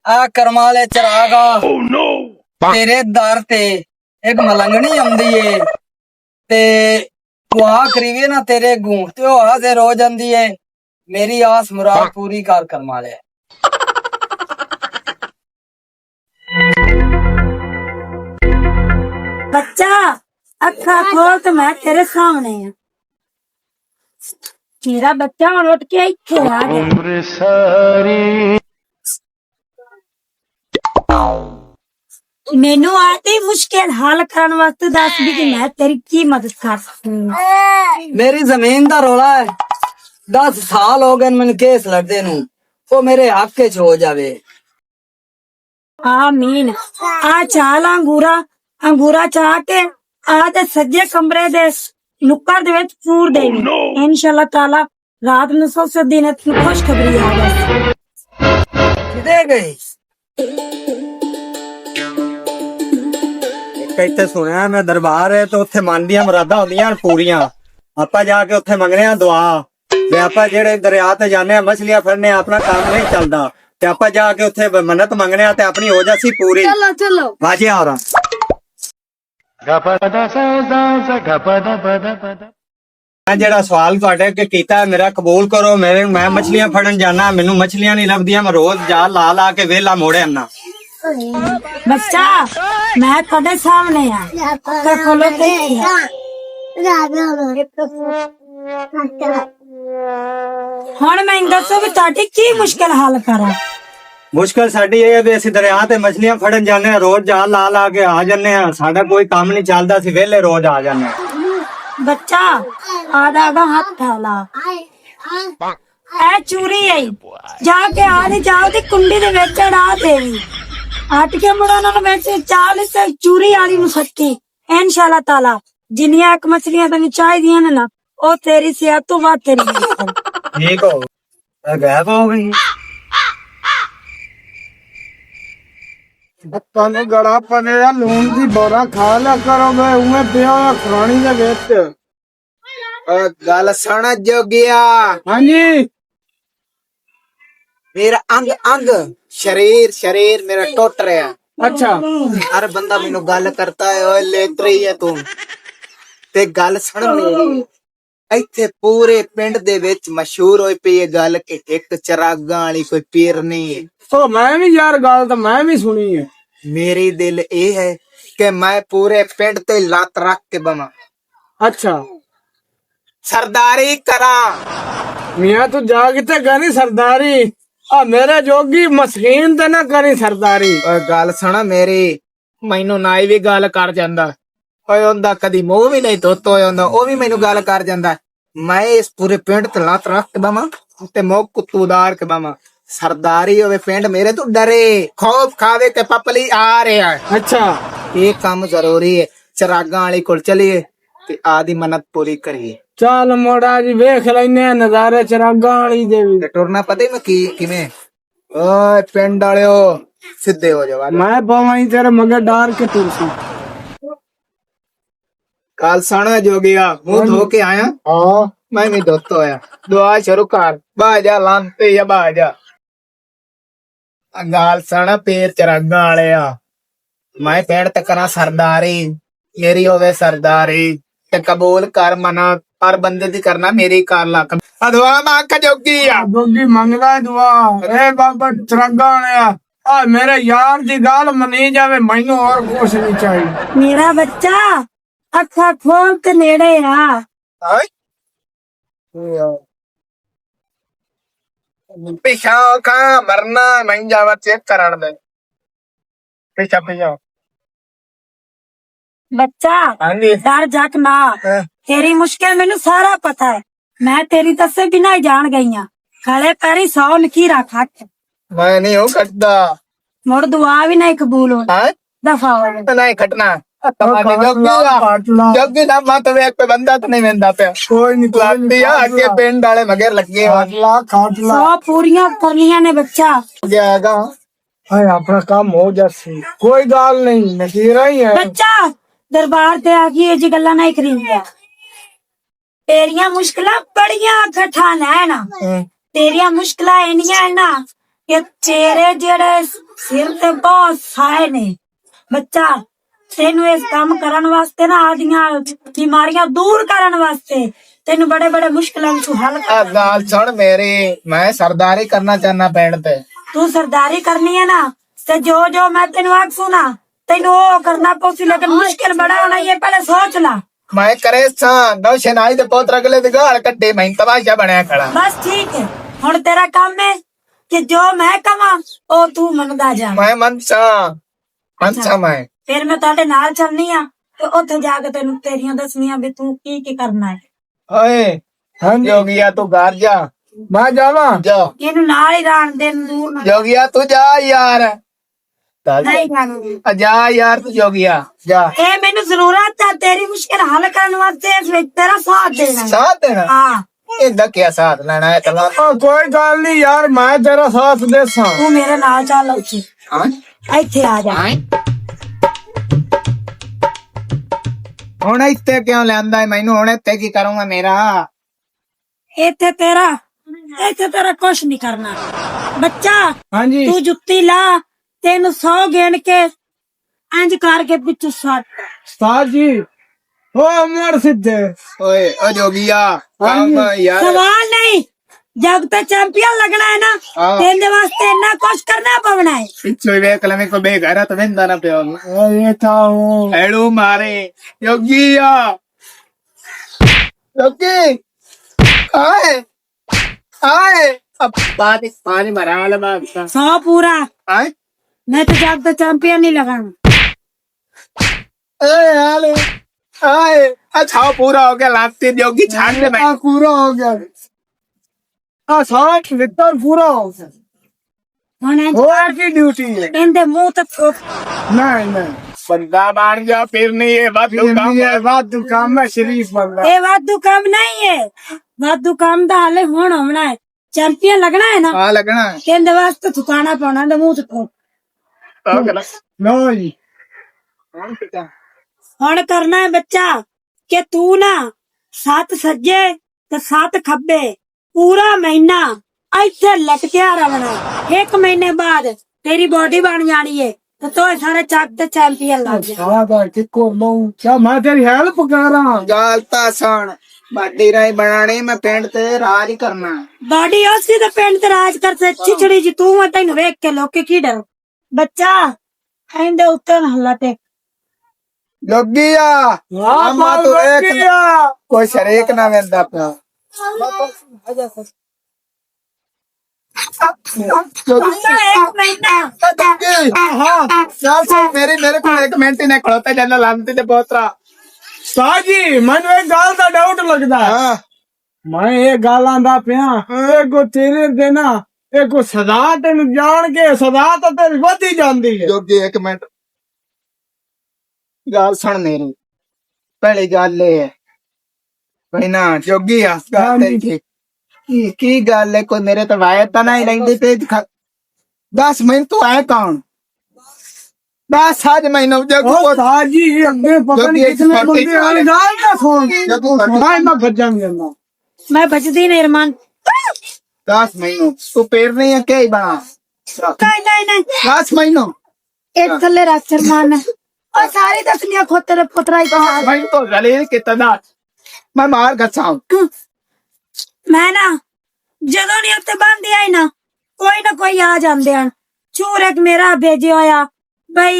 ਆ ਕਰਮਾਂ ਵਾਲੇ ਚਰਾਗਾ ਤੇਰੇ ਦਰ ਤੇ ਇੱਕ ਮਲੰਗਣੀ ਆਉਂਦੀ ਏ ਤੇ ਦੁਆ ਕਰੀਏ ਨਾ ਤੇਰੇ ਗੂੰ ਤੇ ਉਹ ਹਾਜ਼ਰ ਹੋ ਜਾਂਦੀ ਏ। ਮੇਰੀ ਆਸ ਮੁਰਾਦ ਪੂਰੀ ਕਰ ਕਰਮਾਂ ਵਾਲੇ। बच्चा अखा खोल तो मैं तेरे सामने है। मेरा बच्चा और उठ के इत्थे आ गया। मैनू आती मुश्किल हल करने वास्ते दस भी कि मैं तेरी की मदद कर सकती हूँ। मेरी जमीन दा रोला है। 10 साल हो गए मैंने केस लड़दे नू, वो मेरे हक च हो जावे। आमीन। आ चाल अंगूरा चाह के आ ते सज्जे कमरे दे नुक्कड़ दे विच पूर देवी। इंशाअल्लाह ताला रात ਨੂੰ ਸੋਸੇ ਦਿਨ की खुशखबरी आ गई। किधे गई? ਇੱਥੇ ਸੁਣਿਆ ਮੈਂ ਦਰਬਾਰ ਹੈ ਤੇ ਉੱਥੇ ਮਨ ਦੀਆਂ ਮੁਰਾਦਾਂ ਹੁੰਦੀਆਂ ਪੂਰੀਆਂ। ਆਪਾਂ ਜਾ ਕੇ ਉੱਥੇ ਮੰਗਣੇ ਆ ਦੁਆ ਤੇ ਆਪਾਂ ਜਿਹੜੇ ਦਰਿਆ ਤੇ ਜਾਂਦੇ ਆ ਮਛਲੀਆਂ ਫੜਨੇ ਆਪਣਾ ਕੰਮ ਨਹੀਂ ਚੱਲਦਾ ਤੇ ਆਪਾਂ ਜਾ ਕੇ ਉੱਥੇ ਮੰਨਤ ਮੰਗਣੇ ਆ ਤੇ ਆਪਣੀ ਹੋ ਜਾਸੀ ਪੂਰੀ। चलो चलो ਵਾਜਿਆ ਹੋਰਾਂ ਮੈਂ ਜਿਹੜਾ ਸਵਾਲ ਤੁਹਾਡੇ ਅੱਗੇ ਕੀਤਾ ਮੇਰਾ ਕਬੂਲ ਕਰੋ। ਮੈਂ ਮਛਲੀਆਂ ਫੜਨ ਜਾਣਾ, ਮੈਨੂੰ ਮਛਲੀਆਂ ਨਹੀਂ ਲੱਭਦੀਆਂ, ਮੈਂ ਰੋਜ਼ ਜਾਲ ਲਾ ਕੇ ਵੇਲਾ ਮੋੜੇ ਆਨਾ। बच्चा मैं तेरे सामने आ कर खोलो ते ਹੁਣ ਮੈਂ ਦੱਸੋ ਵੀ ਤੁਹਾਡੀ ਕੀ ਮੁਸ਼ਕਲ ਹੱਲ ਕਰਾਂ। ਮੁਸ਼ਕਲ ਸਾਡੀ ਇਹ ਹੈ ਵੀ ਅਸੀਂ ਦਰਿਆ ਤੇ ਮਛਲੀਆਂ ਫੜਨ ਜਾਂਦੇ ਆ, ਰੋਜ਼ ਜਾਲ ਲਾ ਕੇ ਆ ਜਾਂਦੇ ਆ, ਸਾਡਾ ਕੋਈ ਕੰਮ ਨਹੀਂ ਚੱਲਦਾ, ਅਸੀਂ ਵਿਹਲੇ ਰੋਜ਼ ਆ ਜਾਂਦੇ ਆ। ਬੱਚਾ ਆਦਾ ਦਾ ਹੱਥ ਫੈਲਾ ਐ ਚੂਰੀ ਆਈ ਜਾ ਕੇ ਆਦੀ ਚਾਹ ਦੀ ਕੁੰਡੀ ਦੇ ਵਿੱਚ ਅੜਾ ਦੇਵੀ। ਹਟ ਕੇ ਮੁੜਾ ਉਹਨਾਂ ਨੂੰ ਵਿੱਚ ਚਾਲ ਇਸ ਚੂਰੀ ਵਾਲੀ ਨੂੰ ਸੱਟੀ। ਇਨਸ਼ਾਅੱਲਾ ਤਾਲਾ ਜਿੰਨੀਆਂ ਇੱਕ ਮਛਲੀਆਂ ਤੈਨੂੰ ਚਾਹੀਦੀਆਂ ਨੇ ਨਾ ਉਹ ਤੇਰੀ ਸਿਹਤ ਤੋਂ ਬਾਅਦ ਤੇਰੀ ਠੀਕ ਹੋ ਗਾਇਬ ਹੋ ਗਈ। ਤੁਹਾਨੂੰ ਗੜਾ ਪਨੇਰਾ ਲੂਣ ਦੀ ਬੋਰਾ ਖਾ ਲਿਆ ਕਰੋਗੇ ਉਵੇਂ ਪਿਆ ਖਰਾਣੀ ਦੇ ਵਿੱਚ। गल सुन जोगिया, ਹਾਂਜੀ मेरा अंग अंग शरीर मेरा टुट रहा। ਅੱਛਾ हर बंदा मैनू गल करता है ओए लेतरी है तू ते गल सुन मेरी। ਇੱਥੇ ਪੂਰੇ ਪਿੰਡ ਦੇ ਵਿੱਚ ਮਸ਼ਹੂਰ ਹੋਈ ਪਈ ਇਹ ਗੱਲ ਕਿ ਇੱਕ ਚਰਾਗਾਂ ਵਾਲੀ ਕੋਈ ਪੀਰ ਨਹੀਂ ਹੈ। ਉਹ ਮੈਂ ਵੀ ਯਾਰ ਗੱਲ ਤਾਂ ਮੈਂ ਵੀ ਸੁਣੀ ਹੈ। ਮੇਰੀ ਦਿਲ ਇਹ ਹੈ ਕਿ ਮੈਂ ਪੂਰੇ ਪਿੰਡ ਤੇ ਲੱਤ ਰੱਖ ਕੇ ਬਵਾਂ, ਅੱਛਾ ਸਰਦਾਰੀ ਕਰਾਂ। ਮੀਆਂ ਤੂੰ ਜਾ ਕਿਤੇ ਕਰੀ ਸਰਦਾਰੀ, ਆ ਮੇਰੇ ਜੋਗੀ ਮਸਕੀਨ ਤੇ ਨਾ ਕਰੀ ਸਰਦਾਰੀ। ਓਏ ਗੱਲ ਸੁਣ ਮੇਰੀ, ਮੈਨੂੰ ਨਾਈ ਵੀ ਗੱਲ ਕਰ ਜਾਂਦਾ। ਓਏ ਉਹਦਾ ਕਦੀ ਮੂੰਹ ਵੀ ਨਹੀਂ ਧੋਤਾ ਹੋਇਆ ਹੁੰਦਾ, ਉਹ ਵੀ ਮੈਨੂੰ ਗੱਲ ਕਰ ਜਾਂਦਾ। ਮੈਂ ਇਸ ਪੂਰੇ ਪਿੰਡ ਤੇ ਲੱਤ ਰੱਖ ਕੇ ਬਵਾਂ ਤੇ ਮੁੱਕ ਕੁੱਤੂਦਾਰ ਕੇ ਬਵਾਂ, ਸਰਦਾਰੀ ਹੋਵੇ ਪਿੰਡ ਮੇਰੇ ਤੋਂ ਡਰੇ, ਖੌਫ ਖਾਵੇ ਕਿ ਪਪਲੀ ਆ ਰਿਹਾ। ਅੱਛਾ ਇਹ ਕੰਮ ਜ਼ਰੂਰੀ ਹੈ। ਚਰਾਗਾਂ ਵਾਲੀ ਕੋਲ ਚਲੀਏ ਤੇ ਆਦੀ ਮੰਨਤ ਪੂਰੀ ਕਰੀਏ। ਚੱਲ ਮੋੜਾ ਜੀ ਵੇਖ ਲੈਨੇ ਆ ਨਜ਼ਾਰੇ ਚਰਾਗਾਂ ਵਾਲੀ ਦੇ ਵੀ। ਤੇ ਟੁਰਨਾ ਪਤਾ ਹੀ ਮੈਂ ਕਿਵੇਂ। ਓਏ ਪਿੰਡ ਵਾਲਿਓ ਸਿੱਧੇ ਹੋ ਜਾਓ। ਮੈਂ ਪਵਾਂ ਹੀ ਤੇਰੇ ਮਗਰ ਡਾਰ ਕੇ ਤੁਰਸੀ। ਕੱਲ ਸਾਣਾ ਜੋਗਿਆ ਮੂੰਹ ਧੋ ਕੇ ਆਇਆ। ਹਾਂ ਮੈਂ ਵੀ ਧੋਤਾ ਹੋਇਆ। ਦੁਆ ਸ਼ੁਰੂ ਕਰ, ਬਾਜਾ ਲਾਂਤੇ ਜਾਂ ਬਾਜਾ। ਗਾਲ ਸਾਣਾ ਪੇਰ ਚਰਾਗਾਂ ਵਾਲਿਆ, ਮੈਂ ਪਿੰਡ ਤੇ ਕਰਾਂ ਸਰਦਾਰੀ, ਮੇਰੀ ਹੋਵੇ ਸਰਦਾਰੀ ਤੇ ਕਬੂਲ ਕਰ ਮਨਾ ਪਰ ਬੰਦੇ ਦੀ ਕਰਨਾ ਮੇਰੀ ਕਰ ਲਾ। ਦੁਆ ਮੰਗ ਜੋਗੀ ਆ ਗੋਗੀ ਮੰਗਦਾ ਦੁਆ। ਏ ਬਾਬਾ ਚਰਾਗਾਂ ਵਾਲਿਆ ਆ ਮੇਰੇ ਯਾਰ ਦੀ ਗੱਲ ਮੰਨੀ ਜਾਵੇ, ਮੈਨੂੰ ਹੋਰ ਕੁਛ ਨਹੀਂ ਚਾਹੀਦਾ। ਮੇਰਾ ਬੱਚਾ ਅੱਖਾਂ ਖੋਲ ਕੇ ਨੇੜੇ ਆ। ਪਿਛਾ ਕਾ ਮਰਨਾ ਨਹੀਂ ਜਾਵਾ ਚੈੱਕ ਕਰਨ ਦੇ। ਪਿਛਾ ਬੱਚਾ ਹਾਂਜੀ डर जक ना, तेरी मुश्किल मैनू सारा पता है। मैं तेरी दसे बिना ही जान गई हाँ। खड़े पैरी 100 लकीरा खट ਮੈਂ ਨਹੀਂ ਹੂੰ ਕੱਟਦਾ। मुड़ दुआ भी नहीं कबूल हो ਹਾਂ दफा हो गई। ਨਹੀਂ ਖਟਣਾ। ਕੱਟ ਲਾ ਜੋਗੀ ਨਾ ਮਤ ਵੇਖ ਕੋਈ ਬੰਦਾ ਤਾਂ ਨਹੀਂ ਵੰਦਾ ਪਿਆ। ਕੋਈ ਨਹੀਂ ਲੱਗਦੀ ਆ ਅੱਗੇ ਪਿੰਡ ਵਾਲੇ ਮਗਰ ਲੱਗੇ ਹੋ ਖਾਟ ਲਾ 100 पूरियां करनियां ने बच्चा। ਜਾਏਗਾ। हाय अपना काम हो जासी, कोई गाल नहीं नसीरा ही है। बच्चा दरबार ते आके ये जी गल्ला नहीं करींदिया। तेरियां मुश्किलां बड़ियां कठान है ना, तेरियां मुश्किलां इनियां है ना कि तेरे जेड़े ਸਿਰ ਤੇ ਬਹੁਤ ਸਾਏ ਨੇ ਬੱਚਾ। ਤੈਨੂੰ ਇਸ ਕੰਮ ਕਰਨ ਵਾਸਤੇ ਨਾ ਆਦੀਆਂ ਬਿਮਾਰੀਆਂ ਦੂਰ ਕਰਨ ਵਾਸਤੇ ਤੈਨੂੰ ਬੜੇ ਬੜੇ ਮੁਸ਼ਕਲਾਂ ਨੂੰ ਹੱਲ ਆ ਗੱਲ ਸੁਣ ਮੇਰੀ, ਮੈਂ ਸਰਦਾਰੀ ਕਰਨਾ ਚਾਹਨਾ ਪਿੰਡ ਤੇ। ਤੂੰ ਸਰਦਾਰੀ ਕਰਨੀ ਹੈ ਨਾ ਤੇ ਜੋ ਜੋ ਮੈਂ ਤੈਨੂੰ ਆਖੂ ਨਾ ਤੈਨੂੰ ਉਹ ਕਰਨਾ ਪਊਗੀ, ਲੇਕਿਨ ਮੁਸ਼ਕਿਲ ਬੜਾ ਹੋਣਾ ਇਹ ਪਹਿਲੇ ਸੋਚ ਲਾ। ਮੈਂ ਕਰੇ ਸਾਂ ਨੌਸ਼ਨਾਈ ਦੇ ਪੁੱਤਰ ਅਗਲੇ ਦੀ ਗਾਲ ਕੱਢੇ, ਮੈਂ ਤਮਾਸ਼ਾ ਬਣਿਆ ਖੜਾ। ਬਸ ਠੀਕ ਹੈ, ਹੁਣ ਤੇਰਾ ਕੰਮ ਹੈ ਕਿ ਜੋ ਮੈਂ ਕਵਾਂ ਉਹ ਤੂੰ ਮੰਗਦਾ ਜਾ। ਮੈਂ ਮਨਸਾ ਮੈਂ ਫਿਰ ਮੈਂ ਤੁਹਾਡੇ ਨਾਲ ਚੱਲਨੀ ਆ ਤੇ ਉੱਥੇ ਜਾ ਕੇ ਤੈਨੂੰ ਤੇਰੀਆਂ ਦੱਸਣੀਆਂ ਵੀ ਤੂੰ ਕੀ ਕੀ ਕਰਨਾ ਹੈ। ਓਏ ਜੋਗੀਆ ਤੂੰ ਘਰ ਜਾ। ਮੈਂ ਜਾਵਾਂ? ਜਾ ਇਹਨੂੰ ਨਾਲ ਹੀ ਰਾਣ ਦੇ ਦੂਰ ਨਾ ਜੋਗੀਆ ਤੂੰ ਜਾ ਯਾਰ, ਨਹੀਂ ਜਾਣੂਗੀ। ਜਾ ਯਾਰ ਤੂੰ ਜੋਗੀਆ ਜਾ। ਇਹ ਮੈਨੂੰ ਜ਼ਰੂਰਤ ਹੈ ਤੇਰੀ ਮੁਸ਼ਕਿਲ ਹੱਲ ਕਰਨ ਵਾਸਤੇ, ਇਸ ਵਿੱਚ ਤੇਰਾ ਸਾਥ ਦੇਣਾ ਹੈ। ਸਾਥ ਦੇਣਾ? ਹਾਂ ਇਹਦਾ ਕੀ ਸਾਥ ਲੈਣਾ ਹੈ ਤਲਾ? ਕੋਈ ਗੱਲ ਨਹੀਂ ਯਾਰ, ਮੈਂ ਤੇਰਾ ਸਾਥ ਦੇਸਾਂ। ਤੂੰ ਮੇਰੇ ਨਾਲ ਚੱਲ ਉੱਥੇ, ਹਾਂ ਇੱਥੇ ਆ ਜਾ। ਹੁਣ ਇੱਥੇ ਕਿਉਂ ਲਿਆਂਦਾ ਮੈਨੂੰ? ਹੁਣ ਇੱਥੇ ਕੀ ਕਰੂੰਗਾ ਮੇਰਾ? ਇੱਥੇ ਤੇਰਾ ਕੁਛ ਨਹੀਂ ਕਰਨਾ ਬੱਚਾ। ਹਾਂਜੀ ਤੂੰ ਜੁੱਤੀ ਲਾ, ਤੈਨੂੰ 100 ਗਿਣ ਕੇ ਇੰਜ ਕਰਕੇ ਪਿੱਛੇ ਸੱਟ। ਉਸਤਾਦ ਜੀ ਉਹ ਅਮਰ ਸਿੱਧੇ। ਓਏ ਓ ਜੋਗੀਆ ਕੰਮ ਯਾਰ। ਸਵਾਲ ਨਹੀਂ, ਜਗ ਤੇ ਚੈਂਪੀਅਨ ਲੱਗਣਾ ਹੈ ਨਾ, ਹਾਂ। ਤੇਰੇ ਵਾਸਤੇ ਇੰਨਾ ਕੁਛ ਕਰਨਾ ਪਵਣਾ ਹੈ। ਪਿੱਛੇ ਵੇਖ ਲੈ ਮੇਰੇ ਕੋ ਬੇਗੈਰਤ ਵੰਦਾ ਨਾ ਪਿਓ ਇਹ ਤਾਂ ਹੂੰ ਐੜੂ ਮਾਰੇ ਜੋਗੀਆ। ਜੋਗੀ ਆਏ अब पानी भरा वाला बात 100 पूरा। आए मैं तो जग तो चैंपियन नहीं लगाना। आए आए अच्छा पूरा हो गया, लाते जोगी छाड़ ले मैं। पूरा हो गया। 60 लीटर पूरा हो गया। ਹੁਣ ਇੰਜ और की ड्यूटी है? ਇਹਦੇ ਮੂੰਹ ਤੇ ਥੁੱਕ। नहीं बंदा बन जा फिर नहीं है बात ये बात काम है, शरीफ बंदा। ਇਹ ਵਾਧੂ ਕੰਮ ਨਹੀਂ ਹੈ, ਵਾਧੂ ਕੰਮ ਦਾ ਹਾਲੇ ਹੁਣ ਹੋਣਾ ਹੈ। ਚੈਂਪੀਅਨ ਲੱਗਣਾ ਹੈ ਨਾ, हाँ लगना है। ਇਹਦੇ ਵਾਸਤੇ ਥੁਕਾਣਾ ਪਾਉਣਾ ਤੇ ਮੂੰਹ ਤੇ ਥੁੱਕ। तो गलत लो जी कौन पिता ਹੁਣ ਕਰਨਾ ਹੈ ਬੱਚਾ ਕਿ ਤੂੰ ਨਾ 7 ਸੱਜੇ ਤੇ 7 ਖੱਬੇ ਪੂਰਾ ਮਹੀਨਾ ਇੱਥੇ ਲਟਕਿਆ ਰਹਿਣਾ। 1 ਮਹੀਨੇ ਬਾਅਦ ਤੇਰੀ ਬੋਡੀ ਬਣ ਜਾਣੀ ਹੈ ਤੇ ਤੂੰ ਸਾਰੇ ਚੱਕ ਤੇ ਚੈਂਪੀਅਨ ਲੱਗ ਜਾ। सादा किको लो क्या मैं तेरी हेल्प कर रहा हूं। गलता सुन बाडी राई बनानी, मैं पिंड ते राज करना। ਬਾਡੀ ਉਸੇ ਦੇ ਪਿੰਡ ਤੇ ਰਾਜ ਕਰ ਸੇ ਛਿਛੜੀ ਜੀ ਤੂੰ ਆ, ਤੈਨੂੰ ਵੇਖ ਕੇ ਲੋਕੀ ਕੀ ਡਰ। ਬੱਚਾ ਇਹਦੇ ਉੱਤੇ ਨਾ ਹੱਲਾ ਤੇ जोगिया अम्मा तो एक कोई शरीक ना वेंदा पिया। ਬੱਚਾ 1 ਮਹੀਨਾ मेरे को 1 मिनट ही नहीं खड़ोता जाना लानती ते पोतरा। उस्ताद जी मैंने एक गाल का डाउट लगदा है। हाँ मैं ये गाल आंदा पिया एक को तेरे देना एक को सदा तेन जान के सदा तो तेरी वधी जांदी है। जोगी 1 मिनट गाल सुन मेरी। पहली गल ये है भाई ना जोगी आ गल तेरी ठीक की गल है, कोई मेरे तो वाया तो नहीं लेंदी पे 10 महीने तू आए कौन? 10 आज महीनों जब उस्ताद जी अगे पता नहीं कितने बंदे आए गाल का सुन मैं भजन देना। ਮੈਂ ਬਚਦੀ ਨਹੀਂ ਰਮਨ। 10 महीनों तू पेड़ नहीं है क्या ही बना? ਨਹੀਂ ਨਹੀਂ 10 महीनों ਇੱਕ ਥੱਲੇ ਰੱਖ ਰਮਨ। ਉਹ ਸਾਰੀ ਦਸਨੀਆਂ ਖੋਤਰੇ ਪੁੱਤਰਾ ਹੀ ਤਾਂ। मैं तो जलील कितना मैं मार गचाऊं। ਮੈਂ ਨਾ ਜਦੋਂ ਨਹੀਂ ਉੱਤੇ ਬੰਦੀ ਆਈ ਨਾ ਕੋਈ ਆ ਜਾਂਦੇ ਹਨ। ਚੂਰ ਇੱਕ ਮੇਰਾ ਭੇਜਿਆ ਹੋਇਆ ਬਈ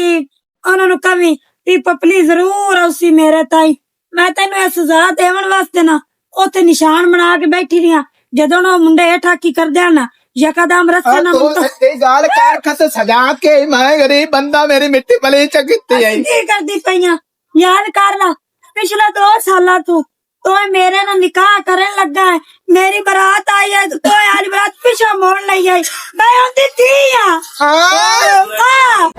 ਉਹਨਾਂ ਨੂੰ ਕਵੀ ਵੀ ਪਪਲੀ ਜ਼ਰੂਰ ਆਉਸੀ ਮੇਰੇ ਤਾਈ। ਮੈਂ ਤੈਨੂੰ ਇਹ ਸਜ਼ਾ ਦੇਵਣ ਵਾਸਤੇ ਨਾ ਉੱਥੇ ਨਿਸ਼ਾਨ ਬਣਾ ਕੇ ਬੈਠੀ ਰੀਆਂ। ਜਦੋਂ ਉਹ ਮੁੰਡੇ ਹੇਠਾਂ ਕੀ ਕਰਦੇ ਹਨ ਯਕਦਮ ਰਸਤੇ ਨਾ ਮੁੱਤ गाल कार खत सजा के मैं गरीब बंदा मेरी मिट्टी पली चकिती आई। ਕੀ ਕਰਦੀ ਪਈਆਂ ਯਾਦ ਕਰ ਲਾ ਪਿਛਲੇ 2 ਸਾਲਾਂ ਤੋਂ ਮੇਰੇ ਨਾਲ ਨਿਕਾਹ ਕਰਨ ਲੱਗਾ ਹੈ। ਮੇਰੀ ਬਰਾਤ ਆਈ ਹੈ ਤੂੰ ਆਲੀ ਬਰਾਤ ਪਿਛਾ ਮੋੜ ਲਈ ਆਈ। ਮੈਂ ਉਹਦੀ ਧੀ ਆ। हाँ ਹਾਂ